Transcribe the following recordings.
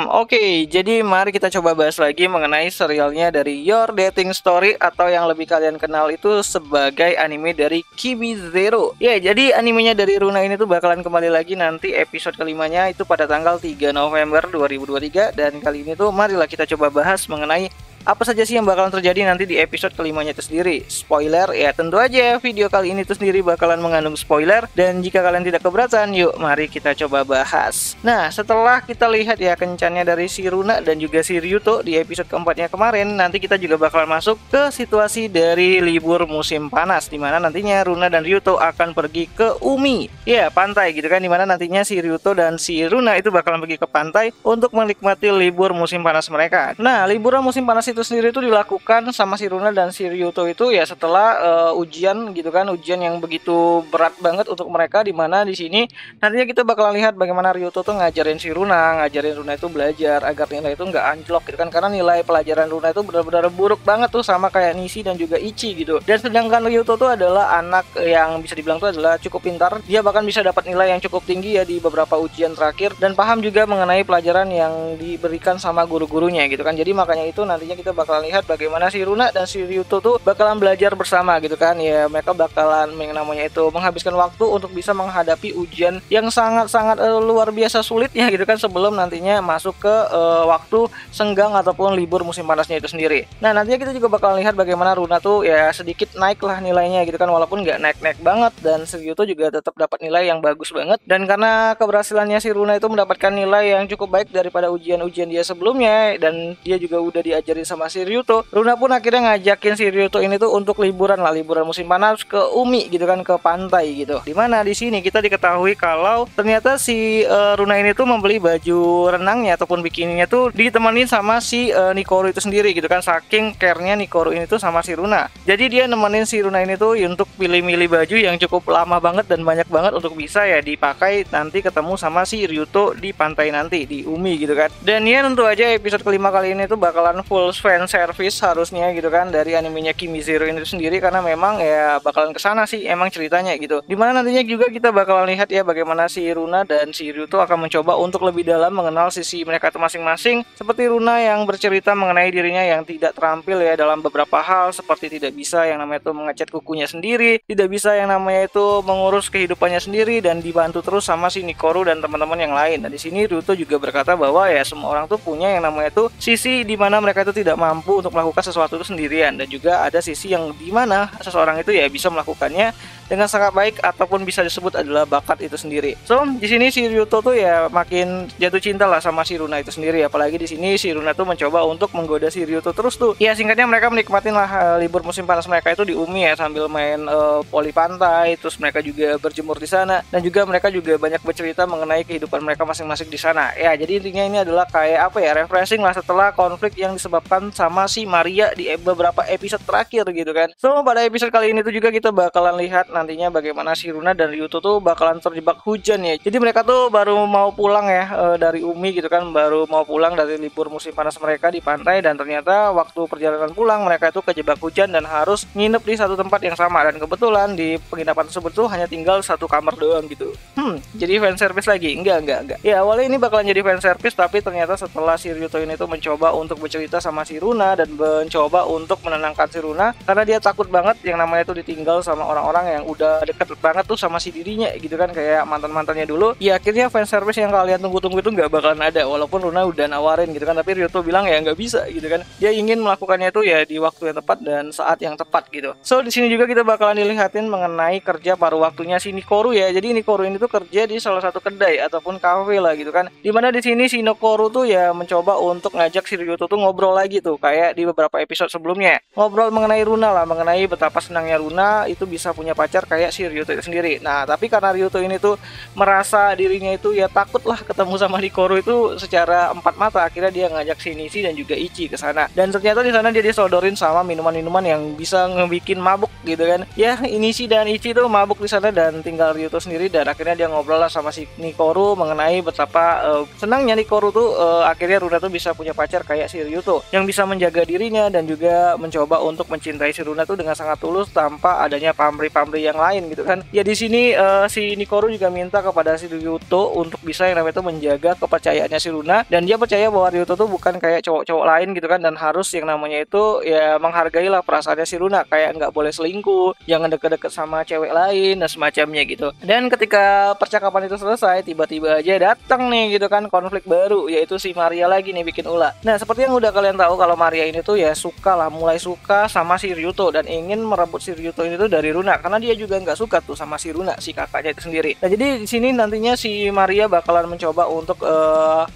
Oke, jadi mari kita coba bahas lagi mengenai serialnya dari Your Dating Story atau yang lebih kalian kenal itu sebagai anime dari Kimi Zero. Ya, jadi animenya dari Runa ini tuh bakalan kembali lagi nanti episode kelimanya itu pada tanggal 3 November 2023. Dan kali ini tuh marilah kita coba bahas mengenai apa saja sih yang bakalan terjadi nanti di episode kelimanya itu sendiri. Spoiler, ya tentu aja video kali ini tuh sendiri bakalan mengandung spoiler. Dan jika kalian tidak keberatan, yuk mari kita coba bahas. Nah, setelah kita lihat ya kencannya dari si Runa dan juga si Ryuto di episode keempatnya kemarin, nanti kita juga bakalan masuk ke situasi dari libur musim panas, dimana nantinya Runa dan Ryuto akan pergi ke Umi, ya pantai gitu kan, dimana nantinya si Ryuto dan si Runa itu bakalan pergi ke pantai untuk menikmati libur musim panas mereka. Nah, liburan musim panas itu sendiri itu dilakukan sama si Runa dan si Ryuto itu ya setelah ujian gitu kan, ujian yang begitu berat banget untuk mereka, dimana di sini nantinya kita bakalan lihat bagaimana Ryuto tuh ngajarin si Runa, itu belajar agar nilai itu nggak anjlok gitu kan, karena nilai pelajaran Runa itu benar-benar buruk banget tuh sama kayak Nishi dan juga Ichi gitu. Dan sedangkan Ryuto tuh adalah anak yang bisa dibilang tuh adalah cukup pintar, dia bahkan bisa dapat nilai yang cukup tinggi ya di beberapa ujian terakhir, dan paham juga mengenai pelajaran yang diberikan sama guru-gurunya gitu kan. Jadi makanya itu nantinya kita bakalan lihat bagaimana si Runa dan si Ryuto tuh bakalan belajar bersama gitu kan ya. Mereka bakalan yang namanya itu menghabiskan waktu untuk bisa menghadapi ujian yang sangat-sangat luar biasa sulit ya gitu kan, sebelum nantinya masuk ke waktu senggang ataupun libur musim panasnya itu sendiri. Nah, nantinya kita juga bakalan lihat bagaimana Runa tuh ya sedikit naik lah nilainya gitu kan, walaupun nggak naik-naik banget, dan si Ryuto juga tetap dapat nilai yang bagus banget. Dan karena keberhasilannya si Runa itu mendapatkan nilai yang cukup baik daripada ujian-ujian dia sebelumnya, dan dia juga udah diajarin sama si Ryuto, Runa pun akhirnya ngajakin si Ryuto ini tuh untuk liburan musim panas ke Umi gitu kan, ke pantai gitu. Dimana di sini kita diketahui kalau ternyata si Runa ini tuh membeli baju renangnya ataupun bikininya tuh ditemenin sama si Nikoru itu sendiri gitu kan, saking care-nya Nikoru ini tuh sama si Runa. Jadi dia nemenin si Runa ini tuh untuk pilih-milih baju yang cukup lama banget dan banyak banget untuk bisa ya dipakai nanti ketemu sama si Ryuto di pantai nanti di Umi gitu kan. Dan ya tentu aja episode kelima kali ini tuh bakalan full fan service harusnya gitu kan dari animenya Kimi Zero ini sendiri, karena memang ya bakalan kesana sih emang ceritanya gitu. Dimana nantinya juga kita bakalan lihat ya bagaimana si Runa dan si Ryuto akan mencoba untuk lebih dalam mengenal sisi mereka itu masing-masing. Seperti Runa yang bercerita mengenai dirinya yang tidak terampil ya dalam beberapa hal, seperti tidak bisa yang namanya itu mengecat kukunya sendiri, tidak bisa yang namanya itu mengurus kehidupannya sendiri, dan dibantu terus sama si Nikoru dan teman-teman yang lain. Dan di sini Ryuto juga berkata bahwa ya semua orang tuh punya yang namanya itu sisi di mana mereka itu tidak mampu untuk melakukan sesuatu itu sendirian, dan juga ada sisi yang dimana seseorang itu ya bisa melakukannya dengan sangat baik ataupun bisa disebut adalah bakat itu sendiri. So di sini si Ryuto tuh ya makin jatuh cinta lah sama si Runa itu sendiri, apalagi di sini si Runa tuh mencoba untuk menggoda si Ryuto terus tuh. Ya singkatnya mereka menikmatin lah libur musim panas mereka itu di Umi ya, sambil main voli pantai, terus mereka juga berjemur di sana, dan juga mereka juga banyak bercerita mengenai kehidupan mereka masing-masing di sana. Ya jadi intinya ini adalah kayak apa ya, refreshing lah setelah konflik yang disebabkan sama si Maria di beberapa episode terakhir gitu kan. So pada episode kali ini tuh juga kita bakalan lihat nantinya bagaimana si Runa dan Ryuto tuh bakalan terjebak hujan ya. Jadi mereka tuh baru mau pulang ya dari Umi gitu kan, baru mau pulang dari libur musim panas mereka di pantai, dan ternyata waktu perjalanan pulang mereka itu kejebak hujan dan harus nginep di satu tempat yang sama, dan kebetulan di penginapan tersebut tuh hanya tinggal satu kamar doang gitu. Jadi fan service lagi? Enggak. Ya awalnya ini bakalan jadi fan service, tapi ternyata setelah si Ryuto ini tuh mencoba untuk bercerita sama si Runa dan mencoba untuk menenangkan si Runa, karena dia takut banget yang namanya itu ditinggal sama orang-orang yang udah deket banget tuh sama si dirinya gitu kan, kayak mantan-mantannya dulu. Ya akhirnya fan service yang kalian tunggu-tunggu itu nggak bakalan ada, walaupun Runa udah nawarin gitu kan, tapi Ryuto bilang ya nggak bisa gitu kan. Dia ingin melakukannya itu ya di waktu yang tepat dan saat yang tepat gitu. So di sini juga kita bakalan dilihatin mengenai kerja paruh waktunya si Nikoru ya. Jadi Nikoru ini tuh kerja di salah satu kedai ataupun kafe lah gitu kan. Dimana di sini si Nikoru tuh ya mencoba untuk ngajak si Ryuto tuh ngobrol lagi tuh kayak di beberapa episode sebelumnya. Ngobrol mengenai Runa lah, mengenai betapa senangnya Runa itu bisa punya pacar kayak si Ryuto itu sendiri. Nah, tapi karena Ryuto ini tuh merasa dirinya itu ya takut lah ketemu sama Nikoru itu secara empat mata, akhirnya dia ngajak si Nishi dan juga Ichi ke sana. Dan ternyata di sana dia disodorin sama minuman-minuman yang bisa ngebikin mabuk gitu kan. Ya, Nishi dan Ichi tuh mabuk di sana dan tinggal Ryuto sendiri, dan akhirnya dia ngobrol lah sama si Nikoru mengenai betapa senangnya Nikoru tuh akhirnya Runa tuh bisa punya pacar kayak si Ryuto, yang bisa menjaga dirinya dan juga mencoba untuk mencintai si Runa tuh dengan sangat tulus tanpa adanya pamrih-pamrih yang lain gitu kan. Ya di sini si Nikoru juga minta kepada si Ryuto untuk bisa yang namanya itu menjaga kepercayaannya si Runa, dan dia percaya bahwa Ryuto tuh bukan kayak cowok-cowok lain gitu kan, dan harus yang namanya itu ya menghargailah perasaannya si Runa, kayak nggak boleh selingkuh, jangan deket-deket sama cewek lain dan semacamnya gitu. Dan ketika percakapan itu selesai, tiba-tiba aja datang nih gitu kan konflik baru, yaitu si Maria lagi nih bikin ulah. Nah seperti yang udah kalian tahu kalau Maria ini tuh ya mulai suka sama si Ryuto dan ingin merebut si Ryuto ini tuh dari Runa, karena dia juga nggak suka tuh sama si Runa, si kakaknya itu sendiri. Nah jadi di sini nantinya si Maria bakalan mencoba untuk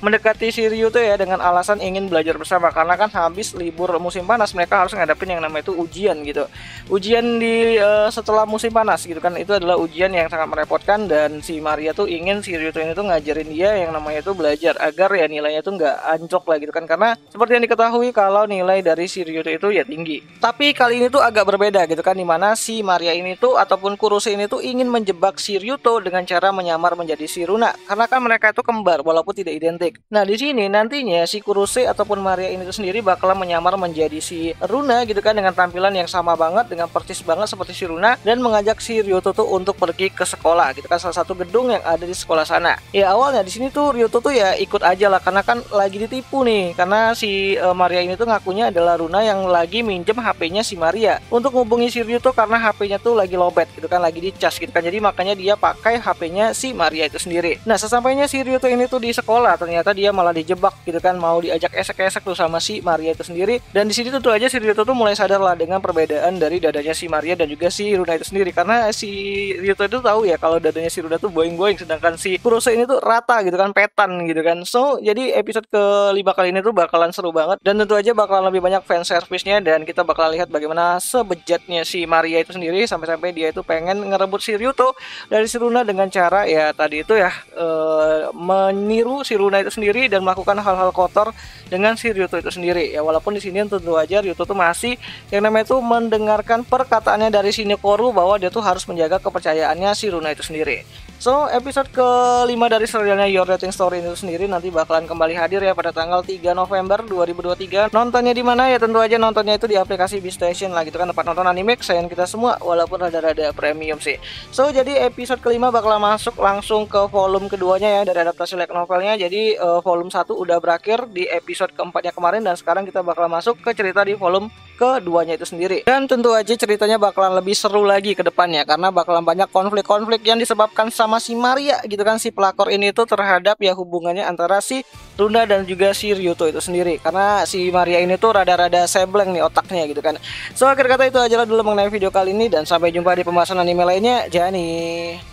mendekati si Ryuto ya dengan alasan ingin belajar bersama, karena kan habis libur musim panas mereka harus ngadepin yang namanya itu ujian gitu. Ujian di setelah musim panas gitu kan, itu adalah ujian yang sangat merepotkan, dan si Maria tuh ingin si Ryuto ini tuh ngajarin dia yang namanya itu belajar agar ya nilainya tuh nggak anjlok lah gitu kan, karena seperti yang diketahui kalau nilai dari si Ryuto itu ya tinggi. Tapi kali ini tuh agak berbeda gitu kan, dimana si Maria ini tuh ataupun Kurose ini tuh ingin menjebak si Ryuto dengan cara menyamar menjadi si Runa, karena kan mereka itu kembar walaupun tidak identik. Nah di sini nantinya si Kurose ataupun Maria ini tuh sendiri bakalan menyamar menjadi si Runa gitu kan, dengan tampilan yang sama banget, dengan persis banget seperti si Runa, dan mengajak si Ryuto tuh untuk pergi ke sekolah gitu kan, salah satu gedung yang ada di sekolah sana. Ya awalnya di sini tuh Ryuto tuh ya ikut aja lah, karena kan lagi ditipu nih, karena si Maria ini tuh ngakunya adalah Runa yang lagi minjem HP-nya si Maria untuk ngubungi si Ryuto, karena HP-nya tuh lagi lowbat gitu kan, lagi dicas gitu kan, jadi makanya dia pakai HP-nya si Maria itu sendiri. Nah sesampainya si Ryuto ini tuh di sekolah, ternyata dia malah dijebak gitu kan, mau diajak esek-esek tuh sama si Maria itu sendiri. Dan di sini tuh aja si Ryuto tuh mulai sadar lah dengan perbedaan dari dadanya si Maria dan juga si Runa itu sendiri, karena si Ryuto itu tahu ya kalau dadanya si Runa tuh boing-boing, sedangkan si Kurose ini tuh rata gitu kan, petan gitu kan. So jadi episode kelima kali ini tuh bakalan seru banget, dan tentu aja bakalan lebih banyak fan service-nya, dan kita bakalan lihat bagaimana sebejatnya si Maria itu sendiri sampai-sampai dia itu pengen ngerebut si Ryuto dari si Runa dengan cara ya tadi itu ya meniru si Runa itu sendiri dan melakukan hal-hal kotor dengan si Ryuto itu sendiri. Ya walaupun di sini tentu aja Ryuto tuh masih yang namanya itu mendengarkan perkataannya dari si Nikoru bahwa dia tuh harus menjaga kepercayaannya si Runa itu sendiri. So episode kelima dari serialnya Your Dating Story itu sendiri nanti bakalan kembali hadir ya pada tanggal 3 November 2023. Nontonnya di mana ya? Tentu aja nontonnya itu di aplikasi Beastation lah gitu kan, tempat nonton anime kesayangan kita semua, walaupun rada-rada premium sih. So jadi episode kelima bakalan masuk langsung ke volume keduanya ya dari adaptasi light novelnya. Jadi volume 1 udah berakhir di episode keempatnya kemarin, dan sekarang kita bakalan masuk ke cerita di volume keduanya itu sendiri. Dan tentu aja ceritanya bakalan lebih seru lagi ke depannya, karena bakalan banyak konflik-konflik yang disebabkan sama si Maria gitu kan, si pelakor ini tuh terhadap ya hubungannya antara si Runa dan juga si Ryuto itu sendiri, karena si Maria ini tuh rada-rada sebleng nih otaknya gitu kan. So akhir kata itu aja lah dulu mengenai video kali ini, dan sampai jumpa di pembahasan anime lainnya. Jani.